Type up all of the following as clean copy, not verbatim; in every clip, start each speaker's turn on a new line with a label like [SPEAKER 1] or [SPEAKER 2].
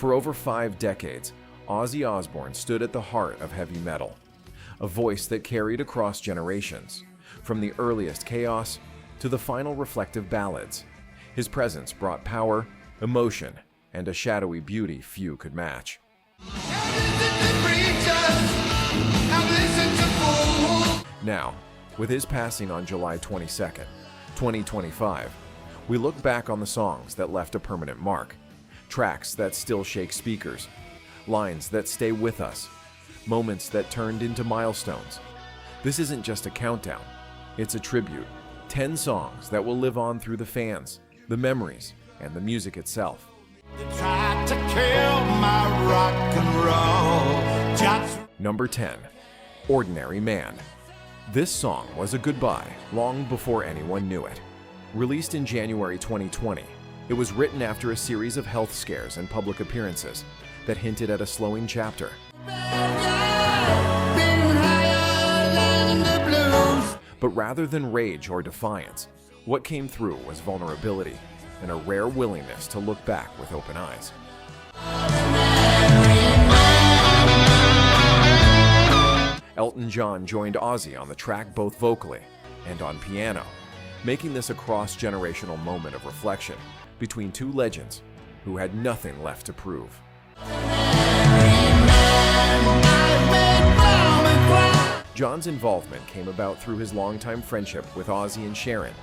[SPEAKER 1] For over 5 decades, Ozzy Osbourne stood at the heart of heavy metal, a voice that carried across generations, from the earliest chaos to the final reflective ballads. His presence brought power, emotion, and a shadowy beauty few could match. Now, with his passing on July 22nd, 2025, we look back on the songs that left a permanent mark, tracks that still shake speakers, lines that stay with us, moments that turned into milestones. This isn't just a countdown, it's a tribute. 10 songs that will live on through the fans, the memories, and the music itself.
[SPEAKER 2] They tried to kill my rock and roll.
[SPEAKER 1] Number 10, Ordinary Man. This song was a goodbye long before anyone knew it. Released in January 2020, it was written after a series of health scares and public appearances that hinted at a slowing chapter. But rather than rage or defiance, what came through was vulnerability and a rare willingness to look back with open eyes. Elton John joined Ozzy on the track both vocally and on piano, making this a cross-generational moment of reflection between two legends who had nothing left to prove. John's involvement came about through his longtime friendship with Ozzy and Sharon,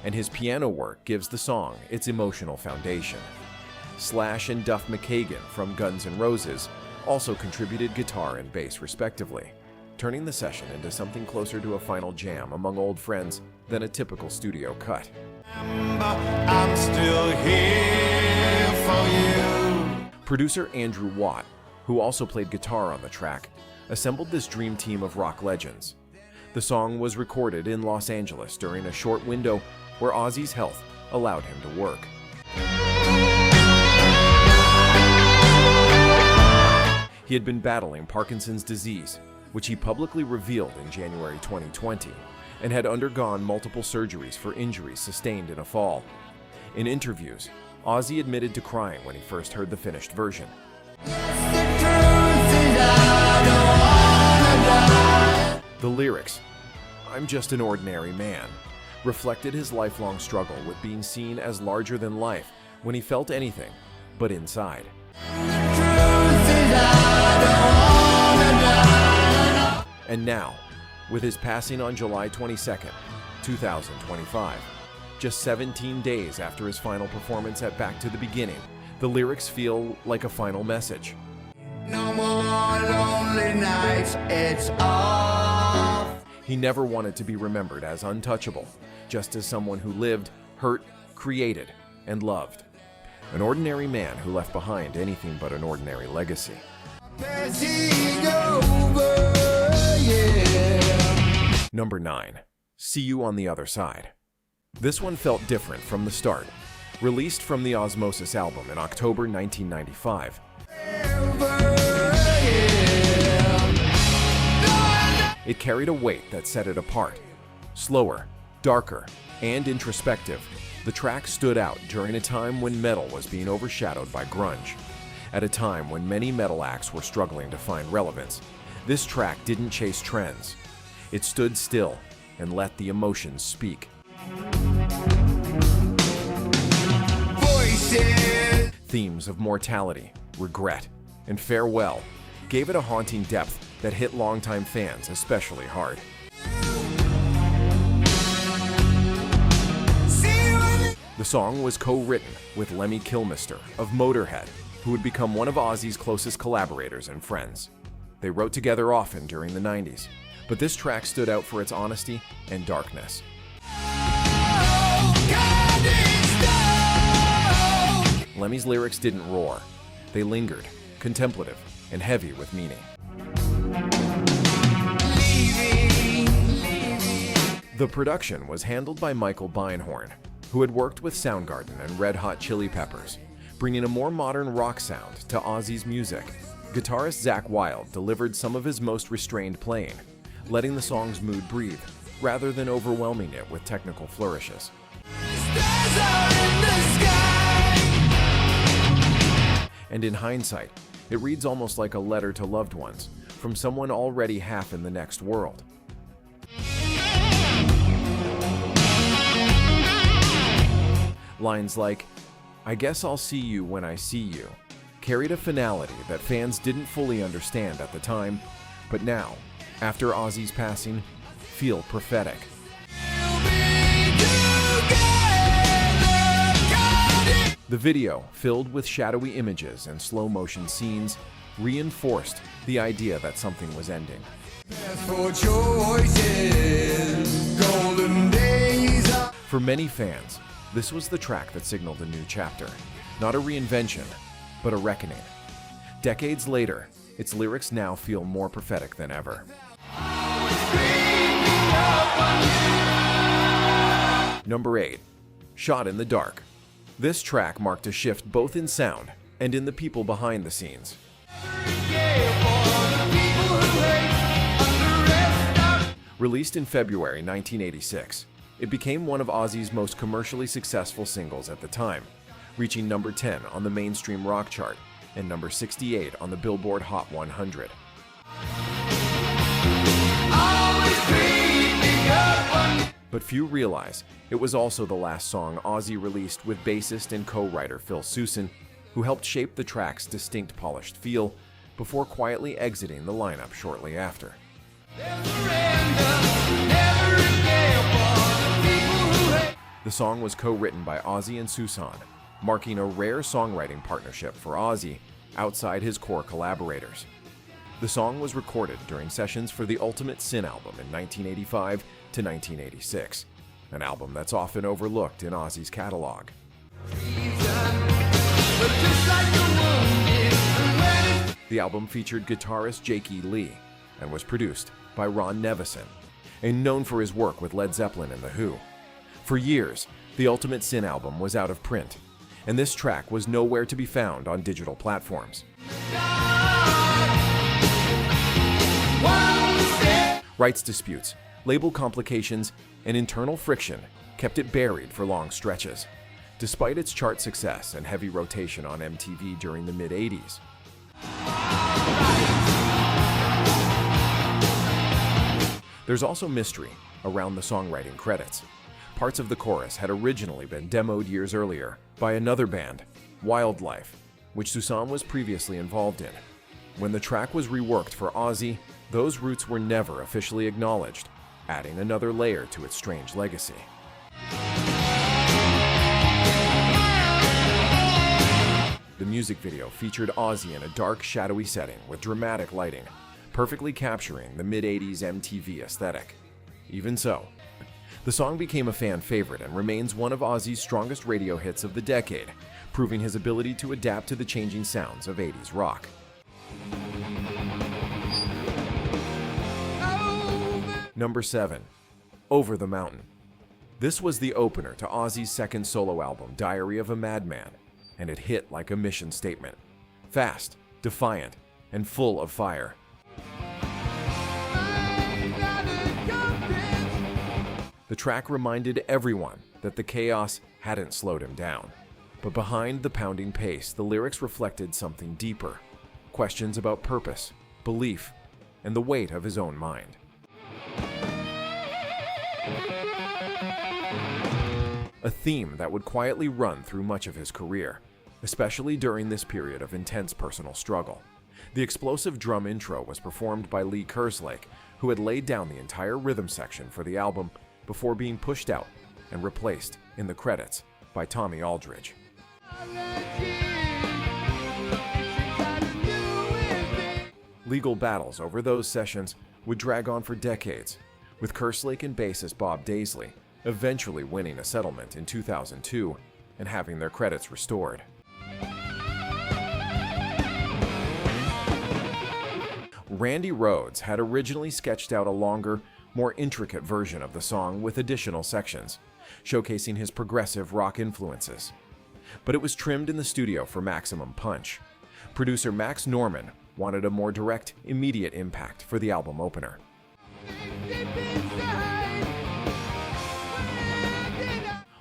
[SPEAKER 1] and his piano work gives the song its emotional foundation. Slash and Duff McKagan from Guns N' Roses also contributed guitar and bass respectively, turning the session into something closer to a final jam among old friends than a typical studio cut.
[SPEAKER 2] I'm still here for you.
[SPEAKER 1] Producer Andrew Watt, who also played guitar on the track, assembled this dream team of rock legends. The song was recorded in Los Angeles during a short window where Ozzy's health allowed him to work. He had been battling Parkinson's disease, which he publicly revealed in January 2020, and had undergone multiple surgeries for injuries sustained in a fall. In interviews, Ozzy admitted to crying when he first heard the finished version. The lyrics, "I'm just an ordinary man," reflected his lifelong struggle with being seen as larger than life when he felt anything but inside. And now, with his passing on July 22nd, 2025, just 17 days after his final performance at Back to the Beginning, the lyrics feel like a final message.
[SPEAKER 2] No more lonely nights, it's off.
[SPEAKER 1] He never wanted to be remembered as untouchable, just as someone who lived, hurt, created, and loved. An ordinary man who left behind anything but an ordinary legacy. Number 9, See You on the Other Side. This one felt different from the start. Released from the Osmosis album in October 1995, it carried a weight that set it apart. Slower, darker, and introspective, the track stood out during a time when metal was being overshadowed by grunge. At a time when many metal acts were struggling to find relevance, this track didn't chase trends. It stood still and let the emotions speak.
[SPEAKER 2] Voices.
[SPEAKER 1] Themes of mortality, regret, and farewell gave it a haunting depth that hit longtime fans especially hard. The song was co-written with Lemmy Kilmister of Motorhead, who would become one of Ozzy's closest collaborators and friends. They wrote together often during the 90s, but this track stood out for its honesty and darkness. Lemmy's lyrics didn't roar. They lingered, contemplative, and heavy with meaning. The production was handled by Michael Beinhorn, who had worked with Soundgarden and Red Hot Chili Peppers, bringing a more modern rock sound to Ozzy's music. Guitarist Zakk Wylde delivered some of his most restrained playing, letting the song's mood breathe, rather than overwhelming it with technical flourishes. And and in hindsight, it reads almost like a letter to loved ones from someone already half in the next world. Lines like, "I guess I'll see you when I see you," carried a finality that fans didn't fully understand at the time, but now, after Ozzy's passing, feel prophetic. The video, filled with shadowy images and slow-motion scenes, reinforced the idea that something was ending. For many fans, this was the track that signaled a new chapter, not a reinvention, but a reckoning. Decades later, its lyrics now feel more prophetic than ever. Number 8. Shot in the Dark. This track marked a shift both in sound and in the people behind the scenes. Released in February 1986, it became one of Ozzy's most commercially successful singles at the time, reaching number 10 on the mainstream rock chart and number 68 on the Billboard Hot 100. But few realize it was also the last song Ozzy released with bassist and co-writer Phil Soussan, who helped shape the track's distinct polished feel before quietly exiting the lineup shortly after. The song was co-written by Ozzy and Soussan, marking a rare songwriting partnership for Ozzy outside his core collaborators. The song was recorded during sessions for the Ultimate Sin album in 1985 to 1986, an album that's often overlooked in Ozzy's catalog. The album featured guitarist Jake E. Lee and was produced by Ron Nevison, and known for his work with Led Zeppelin and The Who. For years, the Ultimate Sin album was out of print, and this track was nowhere to be found on digital platforms. Rights disputes, label complications, and internal friction kept it buried for long stretches, despite its chart success and heavy rotation on MTV during the mid-'80s. There's also mystery around the songwriting credits. Parts of the chorus had originally been demoed years earlier by another band, Wildlife, which Soussan was previously involved in. When the track was reworked for Ozzy, those roots were never officially acknowledged, adding another layer to its strange legacy. The music video featured Ozzy in a dark, shadowy setting with dramatic lighting, perfectly capturing the mid-'80s MTV aesthetic. Even so, the song became a fan favorite and remains one of Ozzy's strongest radio hits of the decade, proving his ability to adapt to the changing sounds of 80s rock. Number 7. Over the Mountain. This was the opener to Ozzy's second solo album, Diary of a Madman, and it hit like a mission statement. Fast, defiant, and full of fire. The track reminded everyone that the chaos hadn't slowed him down. But behind the pounding pace, the lyrics reflected something deeper. Questions about purpose, belief, and the weight of his own mind. A theme that would quietly run through much of his career, especially during this period of intense personal struggle. The explosive drum intro was performed by Lee Kerslake, who had laid down the entire rhythm section for the album before being pushed out and replaced in the credits by Tommy Aldridge. Legal battles over those sessions would drag on for decades, with Kerslake and bassist Bob Daisley eventually winning a settlement in 2002 and having their credits restored. Randy Rhoads had originally sketched out a longer, more intricate version of the song with additional sections, showcasing his progressive rock influences. But it was trimmed in the studio for maximum punch. Producer Max Norman wanted a more direct, immediate impact for the album opener.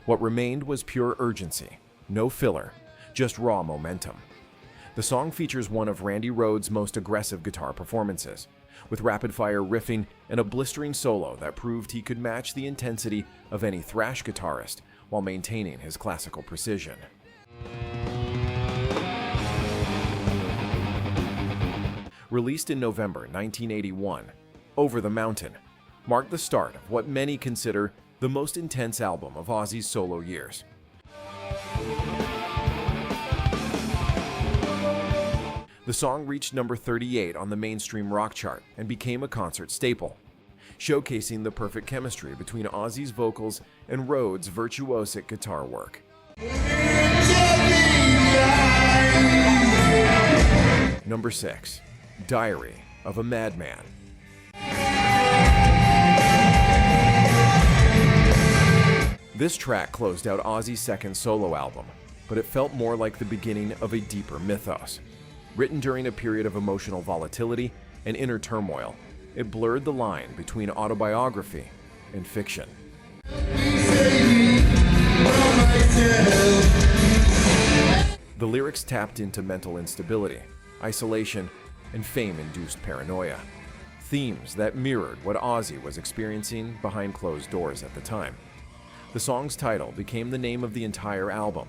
[SPEAKER 1] What remained was pure urgency, no filler, just raw momentum. The song features one of Randy Rhoads' most aggressive guitar performances, with rapid-fire riffing and a blistering solo that proved he could match the intensity of any thrash guitarist while maintaining his classical precision. Released in November 1981, Over the Mountain marked the start of what many consider the most intense album of Ozzy's solo years. The song reached number 38 on the mainstream rock chart and became a concert staple, showcasing the perfect chemistry between Ozzy's vocals and Rhoads' virtuosic guitar work. Number 6. Diary of a Madman. This track closed out Ozzy's second solo album, but it felt more like the beginning of a deeper mythos. Written during a period of emotional volatility and inner turmoil, it blurred the line between autobiography and fiction. The lyrics tapped into mental instability, isolation, and fame-induced paranoia, themes that mirrored what Ozzy was experiencing behind closed doors at the time. The song's title became the name of the entire album,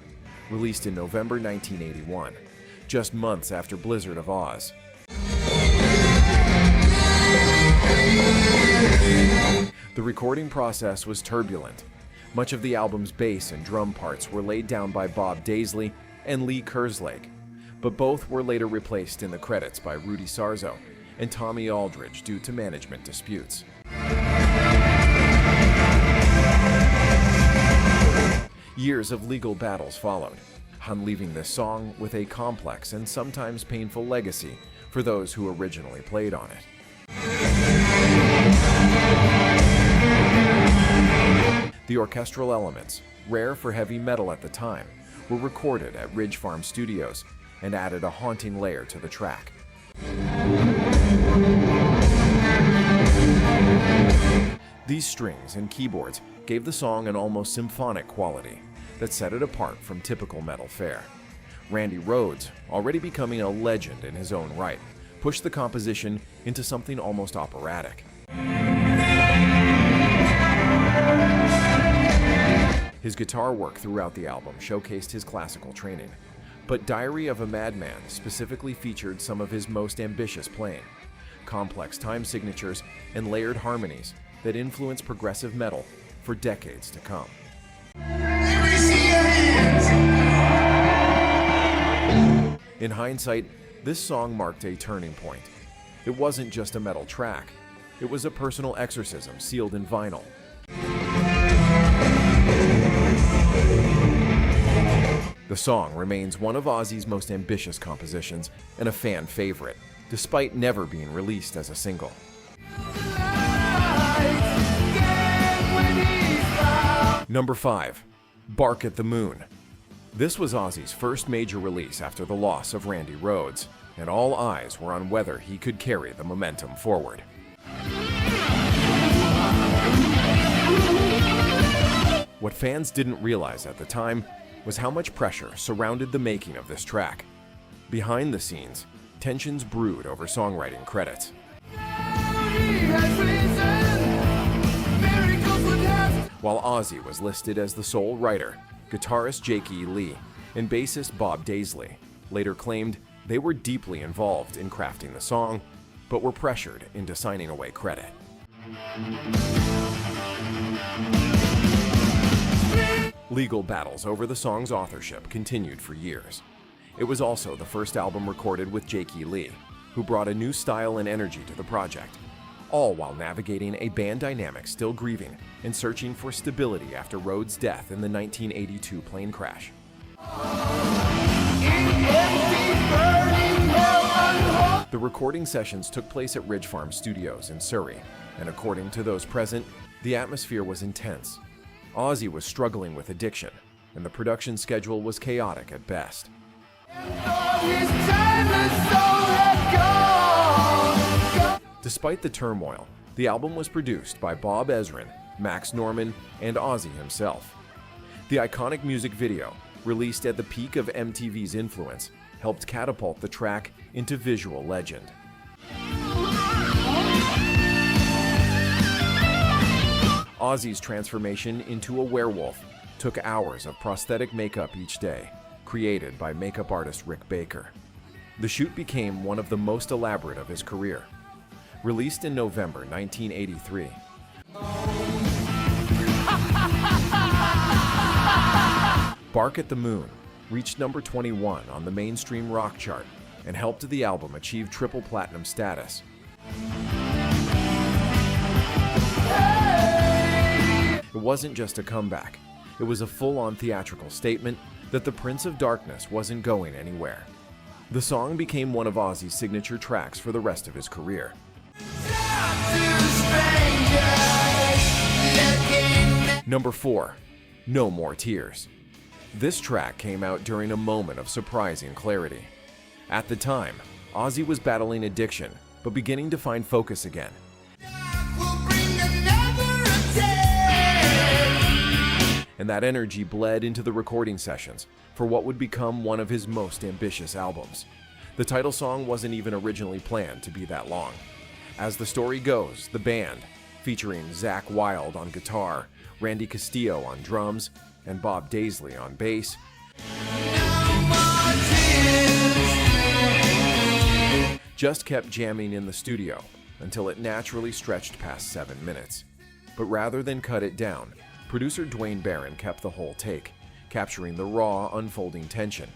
[SPEAKER 1] released in November 1981, just months after Blizzard of Oz. The recording process was turbulent. Much of the album's bass and drum parts were laid down by Bob Daisley and Lee Kerslake, but both were later replaced in the credits by Rudy Sarzo and Tommy Aldridge due to management disputes. Years of legal battles followed, leaving this song with a complex and sometimes painful legacy for those who originally played on it. The orchestral elements, rare for heavy metal at the time, were recorded at Ridge Farm Studios and added a haunting layer to the track. These strings and keyboards gave the song an almost symphonic quality that set it apart from typical metal fare. Randy Rhoads, already becoming a legend in his own right, pushed the composition into something almost operatic. His guitar work throughout the album showcased his classical training, but Diary of a Madman specifically featured some of his most ambitious playing, complex time signatures, and layered harmonies that influenced progressive metal for decades to come. In hindsight, this song marked a turning point. It wasn't just a metal track, it was a personal exorcism sealed in vinyl. The song remains one of Ozzy's most ambitious compositions and a fan favorite, despite never being released as a single. Number 5. Bark at the Moon. This was Ozzy's first major release after the loss of Randy Rhoads, and all eyes were on whether he could carry the momentum forward. What fans didn't realize at the time was how much pressure surrounded the making of this track. Behind the scenes, tensions brewed over songwriting credits. While Ozzy was listed as the sole writer, guitarist Zakk Wylde and bassist Bob Daisley later claimed they were deeply involved in crafting the song, but were pressured into signing away credit. Legal battles over the song's authorship continued for years. It was also the first album recorded with Zakk Wylde, who brought a new style and energy to the project, all while navigating a band dynamic still grieving and searching for stability after Rhoads' death in the 1982 plane crash. The recording sessions took place at Ridge Farm Studios in Surrey, and according to those present, the atmosphere was intense. Ozzy was struggling with addiction, and the production schedule was chaotic at best. Despite the turmoil, the album was produced by Bob Ezrin, Max Norman, and Ozzy himself. The iconic music video, released at the peak of MTV's influence, helped catapult the track into visual legend. Ozzy's transformation into a werewolf took hours of prosthetic makeup each day, created by makeup artist Rick Baker. The shoot became one of the most elaborate of his career. Released in November 1983, Bark at the Moon reached number 21 on the mainstream rock chart and helped the album achieve triple platinum status. It wasn't just a comeback, it was a full-on theatrical statement that the Prince of Darkness wasn't going anywhere. The song became one of Ozzy's signature tracks for the rest of his career. Number 4. No More Tears. This track came out during a moment of surprising clarity. At the time, Ozzy was battling addiction, but beginning to find focus again. And that energy bled into the recording sessions for what would become one of his most ambitious albums. The title song wasn't even originally planned to be that long. As the story goes, the band, featuring Zakk Wylde on guitar, Randy Castillo on drums, and Bob Daisley on bass, just kept jamming in the studio until it naturally stretched past 7 minutes. But rather than cut it down, producer Dwayne Barron kept the whole take, capturing the raw, unfolding tension.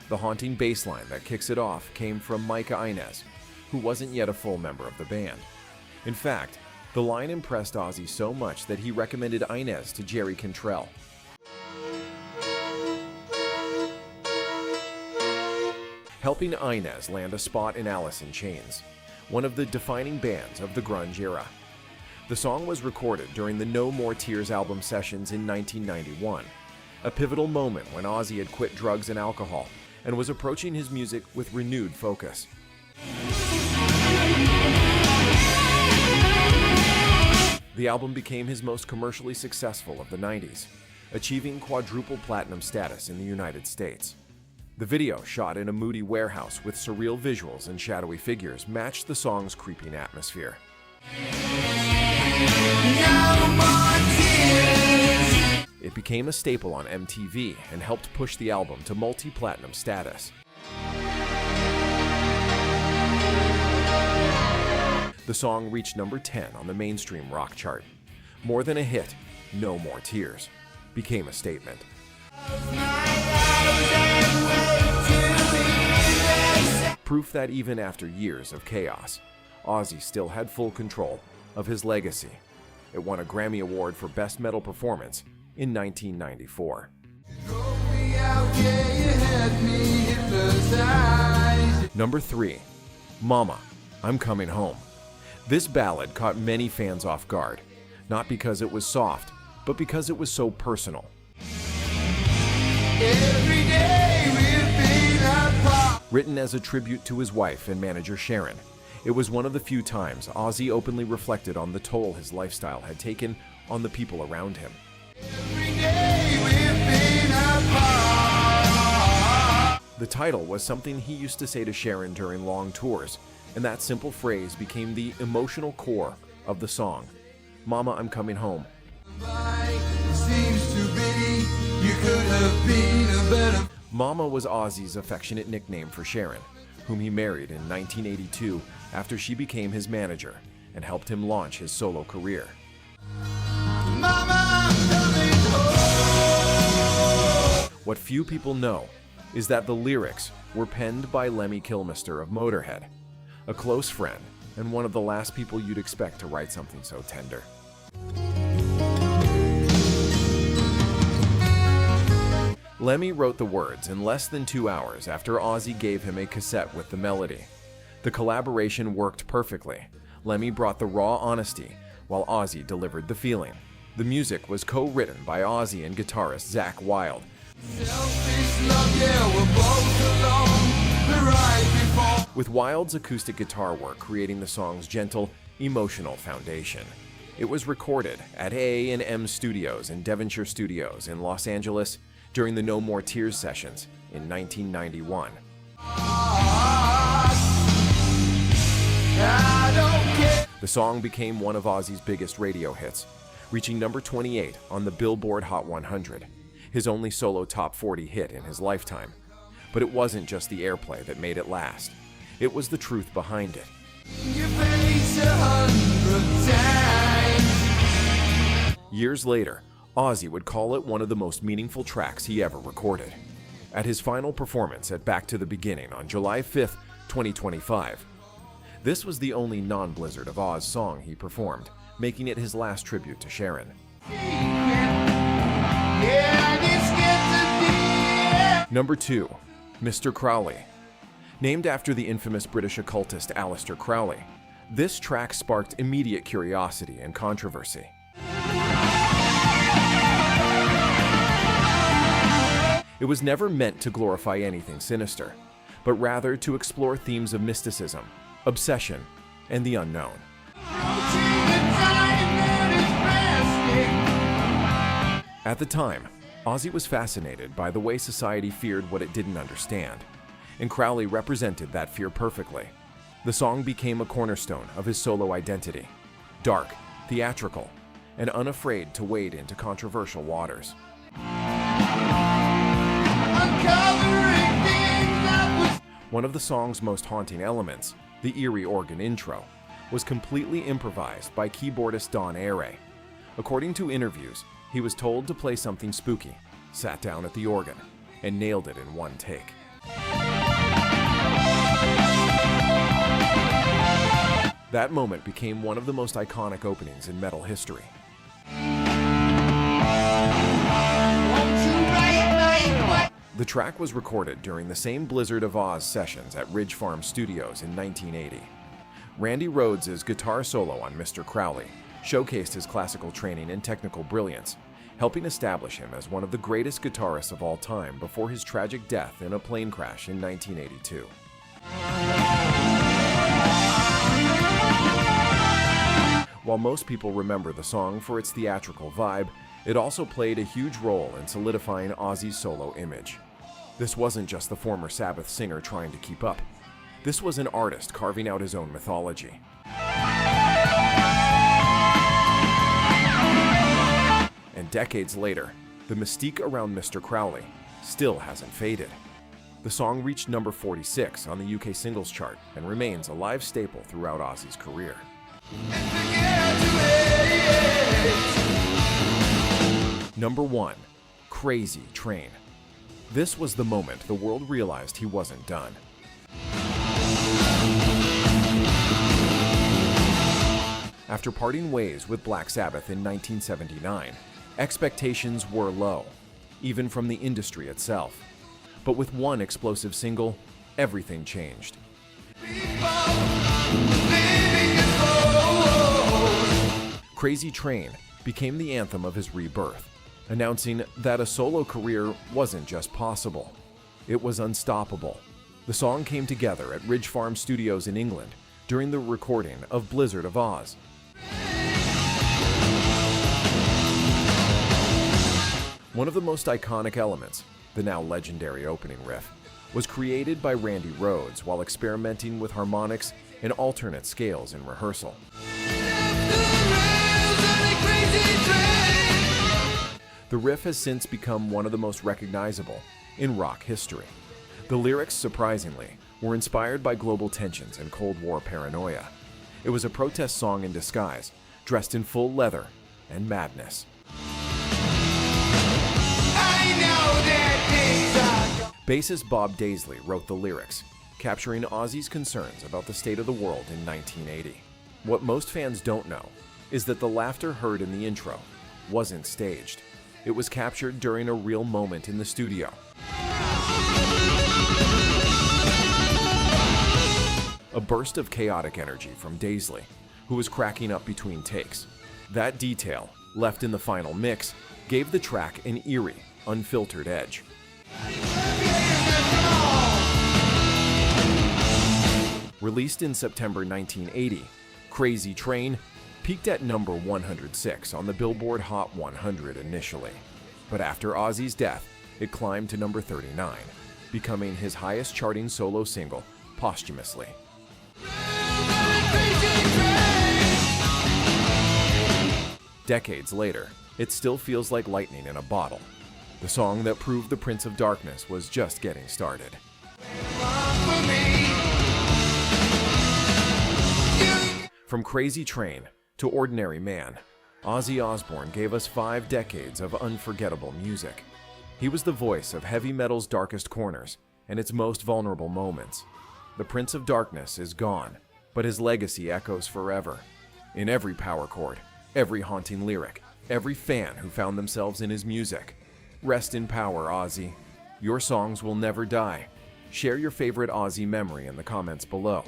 [SPEAKER 1] The haunting bass line that kicks it off came from Micah Inez, who wasn't yet a full member of the band. In fact, the line impressed Ozzy so much that he recommended Inez to Jerry Cantrell. Helping Inez land a spot in Alice in Chains, one of the defining bands of the grunge era. The song was recorded during the No More Tears album sessions in 1991, a pivotal moment when Ozzy had quit drugs and alcohol and was approaching his music with renewed focus. The album became his most commercially successful of the 90s, achieving quadruple platinum status in the United States. The video, shot in a moody warehouse with surreal visuals and shadowy figures, matched the song's creeping atmosphere. It became a staple on MTV and helped push the album to multi-platinum status. The song reached number 10 on the mainstream rock chart. More than a hit, No More Tears became a statement. Proof that even after years of chaos, Ozzy still had full control of his legacy. It won a Grammy Award for Best Metal Performance in 1994. Number 3. Mama, I'm Coming Home. This ballad caught many fans off guard, not because it was soft, but because it was so personal. Written as a tribute to his wife and manager Sharon, it was one of the few times Ozzy openly reflected on the toll his lifestyle had taken on the people around him. The title was something he used to say to Sharon during long tours, and that simple phrase became the emotional core of the song, Mama, I'm Coming Home. Mama was Ozzy's affectionate nickname for Sharon, whom he married in 1982 after she became his manager and helped him launch his solo career. What few people know is that the lyrics were penned by Lemmy Kilmister of Motorhead, a close friend and one of the last people you'd expect to write something so tender. Lemmy wrote the words in less than 2 hours after Ozzy gave him a cassette with the melody. The collaboration worked perfectly. Lemmy brought the raw honesty, while Ozzy delivered the feeling. The music was co-written by Ozzy and guitarist Zakk Wylde. With Wylde's acoustic guitar work creating the song's gentle, emotional foundation. It was recorded at A&M Studios and Devonshire Studios in Los Angeles during the No More Tears sessions in 1991. The song became one of Ozzy's biggest radio hits, reaching number 28 on the Billboard Hot 100, his only solo top 40 hit in his lifetime. But it wasn't just the airplay that made it last. It was the truth behind it. Years later, Ozzy would call it one of the most meaningful tracks he ever recorded. At his final performance at Back to the Beginning on July 5, 2025, this was the only non-Blizzard of Oz song he performed, making it his last tribute to Sharon. Number 2. Mr. Crowley. Named after the infamous British occultist Aleister Crowley, this track sparked immediate curiosity and controversy. It was never meant to glorify anything sinister, but rather to explore themes of mysticism, obsession, and the unknown. At the time, Ozzy was fascinated by the way society feared what it didn't understand, and Crowley represented that fear perfectly. The song became a cornerstone of his solo identity, dark, theatrical, and unafraid to wade into controversial waters. One of the song's most haunting elements, the eerie organ intro, was completely improvised by keyboardist Don Airey. According to interviews, he was told to play something spooky, sat down at the organ, and nailed it in one take. That moment became one of the most iconic openings in metal history. The track was recorded during the same Blizzard of Oz sessions at Ridge Farm Studios in 1980. Randy Rhoads' guitar solo on Mr. Crowley showcased his classical training and technical brilliance, helping establish him as one of the greatest guitarists of all time before his tragic death in a plane crash in 1982. While most people remember the song for its theatrical vibe, it also played a huge role in solidifying Ozzy's solo image. This wasn't just the former Sabbath singer trying to keep up. This was an artist carving out his own mythology. And decades later, the mystique around Mr. Crowley still hasn't faded. The song reached number 46 on the UK singles chart and remains a live staple throughout Ozzy's career. Number 1. Crazy Train. This was the moment the world realized he wasn't done. After parting ways with Black Sabbath in 1979, expectations were low, even from the industry itself. But with one explosive single, everything changed. Crazy Train became the anthem of his rebirth, announcing that a solo career wasn't just possible, it was unstoppable. The song came together at Ridge Farm Studios in England during the recording of Blizzard of Oz. One of the most iconic elements, the now legendary opening riff, was created by Randy Rhoads while experimenting with harmonics and alternate scales in rehearsal. The riff has since become one of the most recognizable in rock history. The lyrics, surprisingly, were inspired by global tensions and Cold War paranoia. It was a protest song in disguise, dressed in full leather and madness. Bassist Bob Daisley wrote the lyrics, capturing Ozzy's concerns about the state of the world in 1980. What most fans don't know is that the laughter heard in the intro wasn't staged. It was captured during a real moment in the studio. A burst of chaotic energy from Daisley, who was cracking up between takes. That detail, left in the final mix, gave the track an eerie, unfiltered edge. Released in September 1980, Crazy Train peaked at number 106 on the Billboard Hot 100 initially, but after Ozzy's death, it climbed to number 39, becoming his highest charting solo single posthumously. Decades later, it still feels like lightning in a bottle. The song that proved the Prince of Darkness was just getting started. From Crazy Train to Ordinary Man, Ozzy Osbourne gave us 5 decades of unforgettable music. He was the voice of heavy metal's darkest corners and its most vulnerable moments. The Prince of Darkness is gone, but his legacy echoes forever. In every power chord, every haunting lyric, every fan who found themselves in his music. Rest in power, Ozzy. Your songs will never die. Share your favorite Ozzy memory in the comments below.